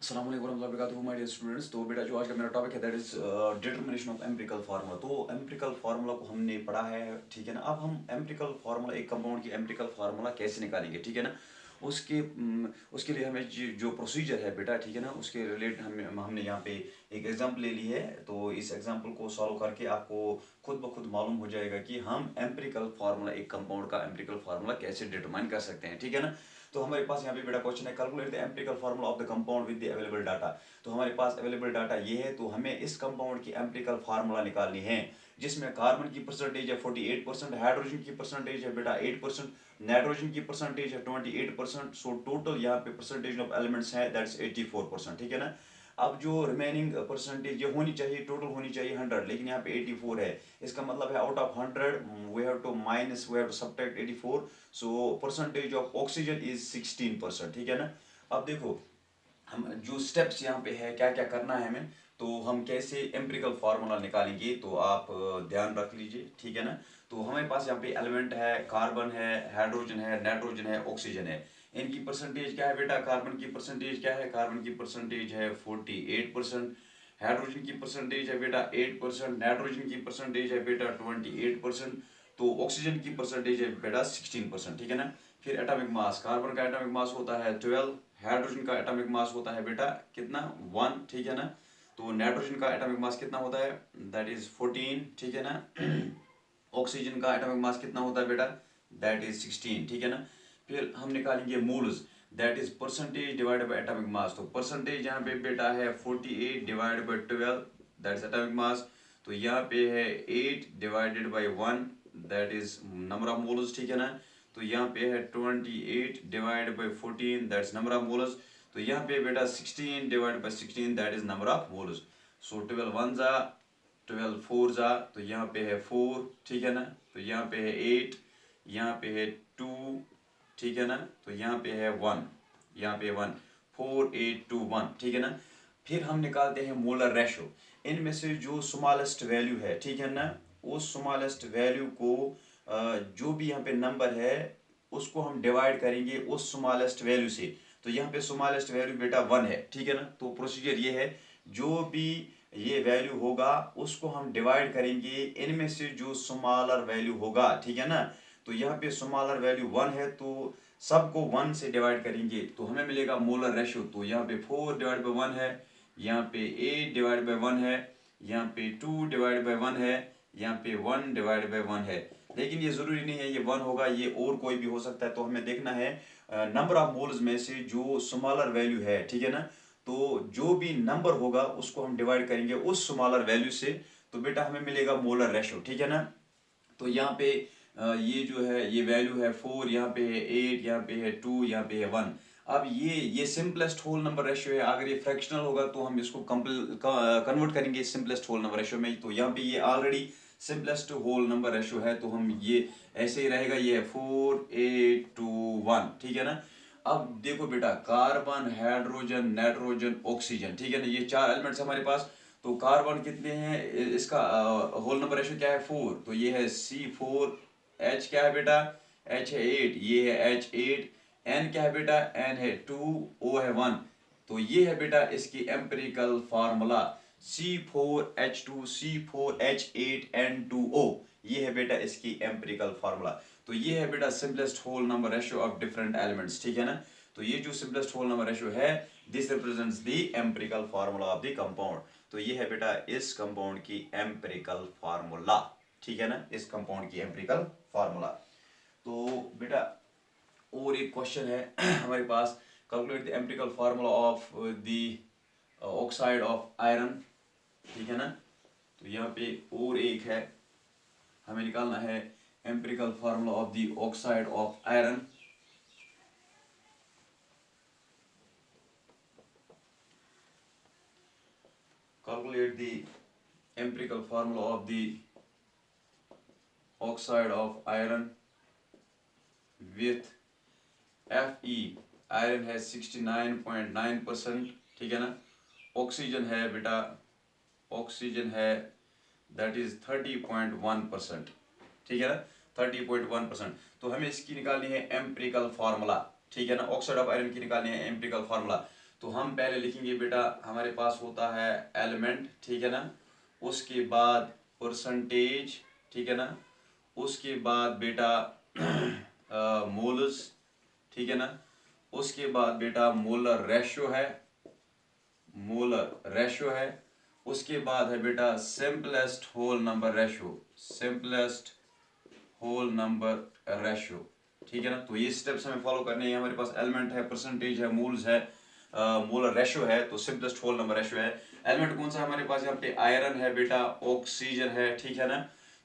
अस्सलाम वालेकुम warahmatullahi wabarakatuh my dear students. तो बेटा जो आज का मेरा टॉपिक है that is determination of empirical formula. तो एम्पिरिकल फार्मूला को हमने पढ़ा है, ठीक है ना। अब हम एम्पिरिकल फार्मूला, एक कंपाउंड की एम्पिरिकल फार्मूला कैसे निकालेंगे, ठीक है ना। उसके लिए हमें जो प्रोसीजर है बेटा, ठीक है ना, उसके रिलेटेड हमने यहाँ पे एक एग्जाम्पल ले ली है। तो इस एग्जाम्पल को सॉल्व करके आपको खुद ब खुद मालूम हो जाएगा कि हम एम्पिरिकल फार्मूला, एक कंपाउंड का एम्पिरिकल फार्मूला कैसे डिटरमाइन कर सकते हैं, ठीक है ना। तो हमारे पास यहाँ पे बेटा क्वेश्चन है, calculate the empirical formula of the compound with the available data. तो हमारे पास अवेलेबल डाटा ये है, तो हमें इस कंपाउंड की एम्पिरिकल फार्मूला निकालनी है, जिसमें कार्बन की परसेंटेज है 48%, हाइड्रोजन की परसेंटेज है बेटा 8%, नाइट्रोजन की परसेंटेज है 28%। सो टोटल यहाँ पे परसेंटेज ऑफ एलिमेंट्स है दैट्स 84%, ठीक है ना। अब जो रिमेनिंग परसेंटेज ये होनी चाहिए, टोटल होनी चाहिए 100, लेकिन यहाँ पे 84 है। इसका मतलब है out of 100 we have to subtract 84। So percentage of oxygen is 16%, ठीक है ना। अब देखो हम जो स्टेप्स यहाँ पे है, क्या क्या करना है हमें, तो हम कैसे एम्पिरिकल फार्मूला निकालेंगे, तो आप ध्यान रख लीजिए, ठीक है ना। तो हमारे पास यहाँ पे एलिमेंट है, कार्बन है, हाइड्रोजन है, नाइट्रोजन है, ऑक्सीजन है। इनकी परसेंटेज क्या है बेटा, कार्बन की परसेंटेज क्या है, कार्बन की परसेंटेज है 48%, हाइड्रोजन की परसेंटेज है बेटा 8%, नाइट्रोजन की परसेंटेज है बेटा 28%, तो ऑक्सीजन की परसेंटेज है बेटा 16%, ठीक है ना। फिर एटॉमिक मास, कार्बन का एटॉमिक मास होता है 12, हाइड्रोजन का एटॉमिक मास होता है बेटा कितना 1, ठीक है ना। तो नाइट्रोजन का एटॉमिक मास कितना होता है, दैट इज 14, ठीक है ना। ऑक्सीजन का एटॉमिक मास कितना होता है बेटा, दैट इज 16, ठीक है ना। फिर हम निकालेंगे moles, that is percentage divided by atomic mass. तो परसेंटेज यहाँ पे बेटा है 48 divided by 12, that is atomic mass. तो यहाँ पे है 8 divided by 1, that is number of moles, ठीक है ना। तो यहाँ पे है 28 divide by 14, that's number of moles. तो यहाँ पे बेटा 16 divide by 16, that is number of moles. So 12 one जा, 12 फोर जा, तो यहाँ पे है 4, ठीक है ना। तो यहाँ पे है 8, यहाँ पे है 2, ठीक है ना। तो यहाँ पे है 1, यहाँ पे 1, 4 8 2 1, ठीक है ना। फिर हम निकालते हैं मोलर रेशो। इनमें से जो स्मॉलेस्ट वैल्यू है, ठीक है ना, उस स्मॉलेस्ट वैल्यू को जो भी यहाँ पे नंबर है उसको हम डिवाइड करेंगे उस स्मॉलेस्ट वैल्यू से। तो यहाँ पे स्मॉलेस्ट वैल्यू बेटा 1 है, ठीक है ना। तो प्रोसीजर ये है, जो भी ये वैल्यू होगा उसको हम डिवाइड करेंगे इनमें से जो स्मॉलर वैल्यू होगा, ठीक है ना। तो यहाँ पे स्मॉलर वैल्यू 1 है, तो सबको 1 से डिवाइड करेंगे तो हमें मिलेगा मोलर रेशियो। तो यहाँ पे 4 डिवाइड बाई 1 है, यहाँ पे 8 डिवाइड बाई 1 है, यहाँ पे 2 डिवाइड बाई 1 है, यहाँ पे 1 डिवाइड बाई 1 है। लेकिन ये जरूरी नहीं है ये 1 होगा, ये और कोई भी हो सकता है। तो हमें देखना है नंबर ऑफ मोल्स में से जो स्मॉलर वैल्यू है, ठीक है ना। तो जो भी नंबर होगा उसको हम डिवाइड करेंगे उस स्मॉलर वैल्यू से, तो बेटा हमें मिलेगा मोलर रेशो, ठीक है ना। तो यहाँ पे ये जो है ये वैल्यू है 4, यहाँ पे है 8, यहाँ पे है 2, यहाँ पे है 1। अब ये सिंपलेस्ट होल नंबर रेशियो है। अगर ये फ्रैक्शनल होगा तो हम इसको कन्वर्ट करेंगे सिंपलेस्ट होल नंबर रेशियो में। तो यहाँ पे ये already simplest whole number ratio है, तो हम ये ऐसे ही रहेगा, ये है 4 8 2 1, ठीक है ना। अब देखो बेटा, कार्बन, हाइड्रोजन, नाइट्रोजन, ऑक्सीजन, ठीक है ना, ये 4 एलिमेंट्स हमारे पास। तो कार्बन कितने हैं, इसका होल नंबर रेशियो क्या है 4, तो ये है C4। H क्या है बेटा, H है 8, ये है H8। N क्या है बेटा, N है 2, O है 1। तो ये है बेटा इसकी एम्पिरिकल फार्मूला, C4H2 C4H8N2O। ये है बेटा इसकी एम्पिरिकल फार्मूला। तो ये है बेटा simplest whole number ratio of different elements, ठीक है ना। तो ये जो सिंपलेस्ट होल नंबर रेशियो है, this represents the empirical formula of the compound. तो ये है बेटा इस कंपाउंड की एम्पिरिकल फार्मूला, ठीक है ना, इस कंपाउंड की एम्पिरिकल फार्मूला। तो बेटा और एक क्वेश्चन है हमारे पास, calculate the empirical formula of the oxide of iron, ठीक है ना। तो यहाँ पे और एक है, हमें निकालना है empirical formula of the oxide of iron. Calculate the empirical formula of the oxide of iron with Fe। Iron है 69.9%, ठीक है ना। ऑक्सीजन है बेटा, ऑक्सीजन है दैट इज 30.1%, ठीक है ना, 30.1%। तो हमें इसकी निकालनी है एम्पिरिकल फार्मूला, ठीक है ना, ऑक्साइड ऑफ आयरन की निकालनी है एम्पिरिकल फार्मूला। तो हम पहले लिखेंगे बेटा, हमारे पास होता है एलिमेंट, ठीक है ना, उसके बाद परसेंटेज, ठीक है ना, उसके बाद बेटा मोल्स, ठीक है ना, उसके बाद बेटा मोलर रेशियो है, मोलर रेशियो है, उसके बाद है बेटा simplest whole number ratio, simplest whole number ratio, ठीक है ना। तो ये स्टेप्स हमें फॉलो करने हैं। हमारे पास एलिमेंट है, परसेंटेज है, मोल्स है, मोलर रेशियो है, तो सिंपलेस्ट होल नंबर रेशियो है। एलिमेंट कौन सा है हमारे पास, यहाँ पे आयरन है बेटा, ऑक्सीजन है, ठीक है ना।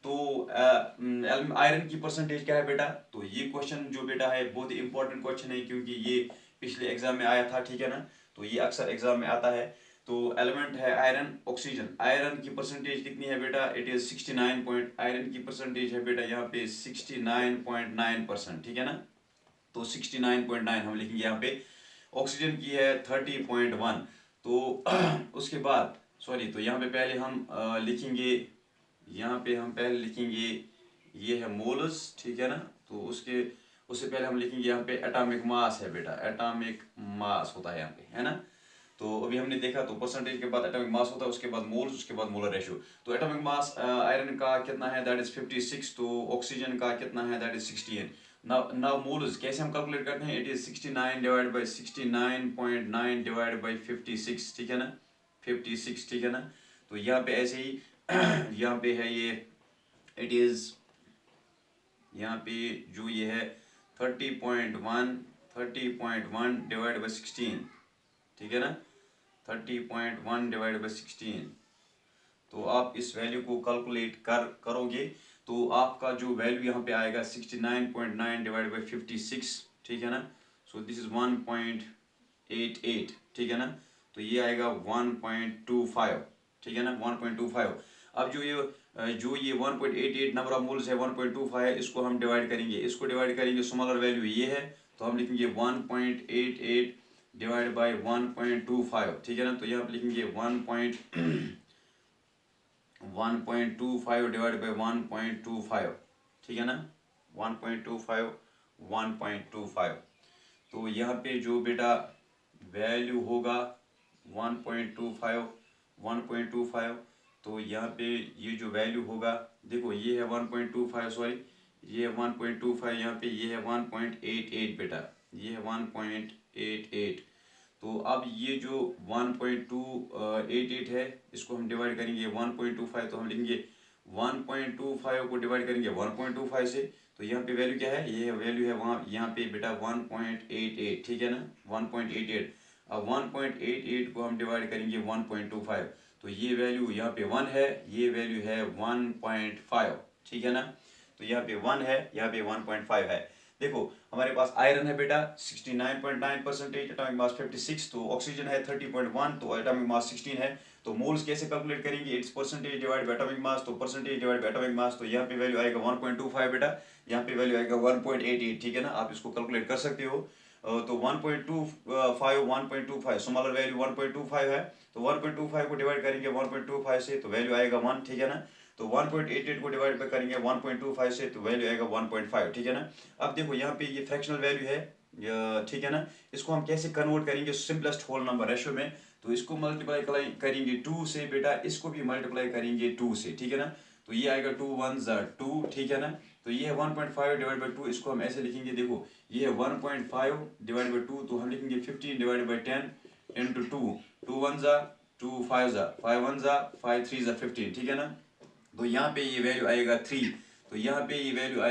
तो आयरन की परसेंटेज क्या है बेटा, तो ये क्वेश्चन जो बेटा है बहुत ही इंपॉर्टेंट क्वेश्चन है, क्योंकि ये पिछले एग्जाम में आया था, ठीक है ना। तो ये अक्सर एग्जाम में आता है। तो एलिमेंट है आयरन, ऑक्सीजन। आयरन की परसेंटेज कितनी है बेटा, इट इज 69 पॉइंट, आयरन की परसेंटेज है बेटा यहाँ पे 69.9%, ठीक है ना। तो 69.9 हम लिखेंगे यहाँ पे। ऑक्सीजन की है 30.1। तो उसके बाद सॉरी, तो यहाँ पे पहले हम लिखेंगे, यहाँ पे हम पहले लिखेंगे ये है मोल्स, ठीक है ना। तो उससे पहले हम लिखेंगे यहाँ पे एटॉमिक मास है बेटा, एटॉमिक मास होता है यहाँ पे, है ना। तो अभी हमने देखा, तो परसेंटेज के बाद एटॉमिक मास होता है, उसके बाद मोल्स, उसके बाद मोलर रेशियो। तो एटॉमिक मास आयरन का कितना है, दैट इज 56। तो ऑक्सीजन का कितना है, दैट इज 16। नाउ मोल्स कैसे हम कैलकुलेट करते हैं, it is 69 divide by 69.9 divide by 56, ठीक है ना, 56, ठीक है ना। तो यहाँ पे ऐसे ही यहाँ पे है ये, इट इज यहाँ पे जो ये है 30.1 डिवाइड बाई 16, ठीक है ना, 30.1 डिवाइड बाई 16। तो आप इस वैल्यू को कैलकुलेट करोगे, तो आपका जो वैल्यू यहाँ पे आएगा 69.9 डिवाइड बाई 56, ठीक है ना। सो दिस इज 1.88, ठीक है ना। तो ये आएगा 1.25, ठीक है ना, 1.25। अब जो ये 1.88 नंबर ऑफ मोल्स है, 1.25 है, इसको हम डिवाइड करेंगे, इसको डिवाइड करेंगे, स्मॉलर वैल्यू ये है, तो हम लिखेंगे 1.88 डिवाइड बाई 1.25, ठीक है ना। तो यहाँ पे लिखेंगे 1.25 डिवाइड बाई 1.25, ठीक है ना, 1.25, 1.25। तो यहाँ पे जो बेटा वैल्यू होगा 1.25, 1.25, तो यहाँ पे ये जो वैल्यू होगा, देखो ये है 1.25, सॉरी ये है 1.25, यहाँ पे ये है 1.88 बेटा, ये है 1.88। तो अब ये जो 1.288 है, इसको हम डिवाइड करेंगे 1.25, तो हम लिखेंगे 1.25 को डिवाइड करेंगे 1.25 से, तो यहाँ पे वैल्यू क्या है, ये वैल्यू है वहाँ यहाँ पे बेटा 1.88, ठीक है ना, 1.88। अब 1.88 को हम डिवाइड करेंगे 1.25, तो ये वैल्यू यहाँ पे 1 है, ये वैल्यू है 1.5, ठीक है ना। तो यहाँ पे 1 है, यहाँ पे 1.5 है। देखो हमारे पास आयरन है बेटा 69.9%, एटॉमिक मास 56, तो ऑक्सीजन है 30.1, तो एटॉमिक मास 16 है। तो मोल्स कैसे कैलकुलेट करेंगे, it's percentage divide by atomic mass, तो percentage divide by atomic mass, तो यहाँ पे वैल्यू आएगा 1.25 बेटा, यहाँ पे वैल्यू आएगा 1.88, ठीक है ना। आप इसको कैलकुलेट कर सकते हो। तो 1.25, 1.25 स्मॉलर वैल्यू 1.25 है, तो 1.25 को डिवाइड करेंगे 1.25 से, तो वैल्यू आएगा 1, ठीक है ना। तो 1.88 को डिवाइड करेंगे 1.25 से, तो वैल्यू आएगा 1.5, ठीक है ना। अब देखो यहाँ पे ये फ्रैक्शनल वैल्यू है, ठीक है ना। इसको हम कैसे कन्वर्ट करेंगे सिंपलेस्ट होल नंबर रेशियो में, तो इसको मल्टीप्लाई करेंगे 2 से बेटा, इसको भी मल्टीप्लाई करेंगे 2 से, ठीक है ना। तो ये आएगा 2 1 2, ठीक है ना। तो ये है 1.5 डिवाइड बाई 2, इसको हम ऐसे लिखेंगे, देखो ये है 1.5 डिवाइड बाई 2, तो हम लिखेंगे 15 डिवाइड बाई 10 इंटू 2, 2 1 2 5 5 1 5 3 15, ठीक है ना। तो यहाँ पे ये वैल्यू आएगा 3, तो यहाँ पे ये वैल्यू आ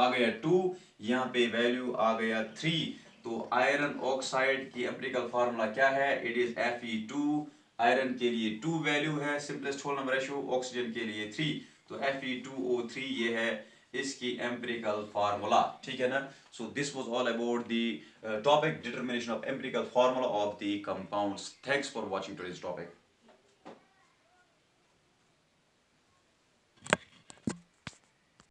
गया 2, यहाँ पे वैल्यू आ गया 3। तो आयरन ऑक्साइड की एम्पिरिकल फार्मूला क्या है, इट इज Fe2। आयरन के लिए 2 वैल्यू है, simplest whole number ratio, oxygen के लिए 3, तो Fe2O3 ये है इसकी एम्पिरिकल फार्मूला, ठीक है ना। So this was all about the topic determination of empirical formula of the compounds. Thanks for watching today's topic.